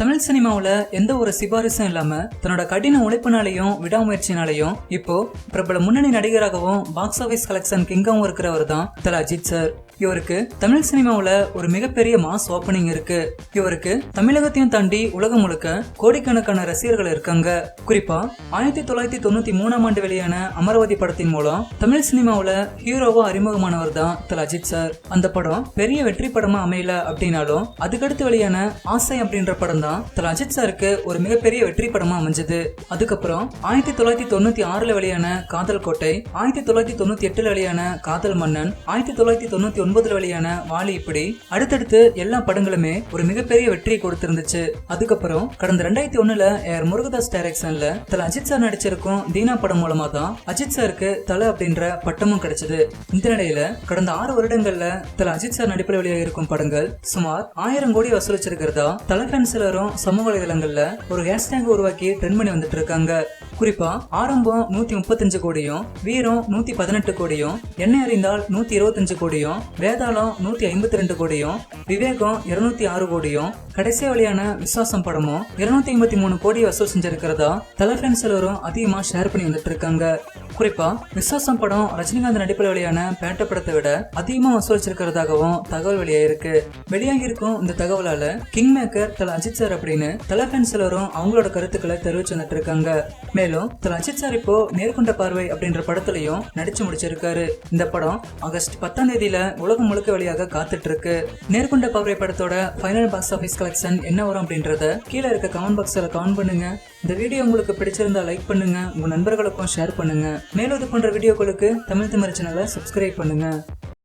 தமிழ் சினிமாவுல எந்த ஒரு சிபாரிசும் இல்லாம தன்னோட கடின உழைப்பினாலையும் விடாமுயற்சினாலையும் இப்போ பிரபல முன்னணி நடிகராகவும் பாக்ஸ் ஆபீஸ் கலெக்ஷன் கிங்காவும் இருக்கிறவர் தான் தல அஜித் சார். இவருக்கு தமிழ் சினிமாவுல ஒரு மிகப்பெரிய மாஸ் ஓப்பனிங் இருக்கு. இவருக்கு தமிழகத்தையும் தாண்டி உலகம் முழுக்க கோடிக்கணக்கான ரசிகர்கள் இருக்காங்க. குறிப்பா 1993 ஆண்டு வெளியான அமராவதி படத்தின் மூலம் தமிழ் சினிமாவுல ஹீரோவா அறிமுகமானவர் தான் தல அஜித் சார். அந்த படம் பெரிய வெற்றி படமா அமையல அப்படின்னாலும் அதுக்கடுத்து வெளியான ஆசை அப்படின்ற படம் தான் தல அஜித் சாருக்கு ஒரு மிகப்பெரிய வெற்றி படமா அமைஞ்சது. அதுக்கப்புறம் 1996 வெளியான காதல் கோட்டை, 1998 வெளியான காதல் மன்னன், 1999 வெளியான வாலி, இப்படி அடுத்தடுத்து எல்லா படங்களுமே ஒரு மிகப்பெரிய வெற்றி கொடுத்திருந்துச்சு. அதுக்கப்புறம் கடந்த 2001 ஏஆர் முருகதாஸ் டைரக்ஷன்ல தல அஜித் சார் நடிச்சிருக்கும் தீனா படம் மூலமா தான் அஜித் சாருக்கு தல அப்படின்ற பட்டமும் கிடைச்சது. இந்த நிலையில கடந்த 6 வருடங்கள்ல தல அஜித் சார் நடிப்பில் வெளியாக இருக்கும் படங்கள் சுமார் 1000 கோடி வசூலிச்சிருக்கிறதா தல ஃபேன்ஸ் எல்லாரும் சமூக வலைதளங்கள்ல ஒரு ஹேஷ்டேக் உருவாக்கி ட்ரெண்ட் பண்ணி வந்துட்டு இருக்காங்க. குறிப்பா ஆரம்பம் 135 கோடியும், வீரம் 118 கோடியும், என்னை அறிந்தால் 125 கோடியும், வேதாளம் 152 கோடியும், விவேகம் 206 கோடியும், கடைசி வழியான விசுவாசம் படமும் 253 கோடி வசூல் செஞ்சிருக்கிறதா தல ஃபேன்ஸ் எல்லாரும் அதிகமா ஷேர் பண்ணி வந்துட்டு இருக்காங்க. குறிப்பா விசுவாசம் படம் ரஜினிகாந்த் நடிப்பில் வெளியான பேட்ட படத்தை விட அதிகமா வசூலிச்சிருக்கிறதாகவும் தகவல் வெளியாயிருக்கு. வெளியாகி இருக்கும் இந்த தகவலால king maker Thala Ajith sir அப்படின்னு தல ஃபேன்ஸ் எல்லாரும் அவங்களோட கருத்துக்களை தெரிவிச்சு வந்துட்டு இருக்காங்க. மேலும் தல அஜித் சார் இப்போ நேர்கொண்ட பார்வை அப்படின்ற படத்திலையும் நடிச்சு முடிச்சிருக்காரு. இந்த படம் ஆகஸ்ட் 10ஆம் தேதியில உலகம் முழுக்க வெளியாக காத்துட்டு இருக்கு. நேர்கொண்ட பார்வை படத்தோட ஃபைனல் பாக்ஸ் ஆபீஸ் கலெக்ஷன் என்ன வரும் அப்படின்றத கீழே இருக்க கமெண்ட் பாக்ஸ்ல கமெண்ட் பண்ணுங்க. இந்த வீடியோ உங்களுக்கு பிடிச்சிருந்தா லைக் பண்ணுங்க, உங்க நண்பர்களுக்கும் ஷேர் பண்ணுங்க. மேலும் இது போன்ற வீடியோக்களுக்கு தமிழ் திமிரு சேனலை சப்ஸ்கிரைப் பண்ணுங்க.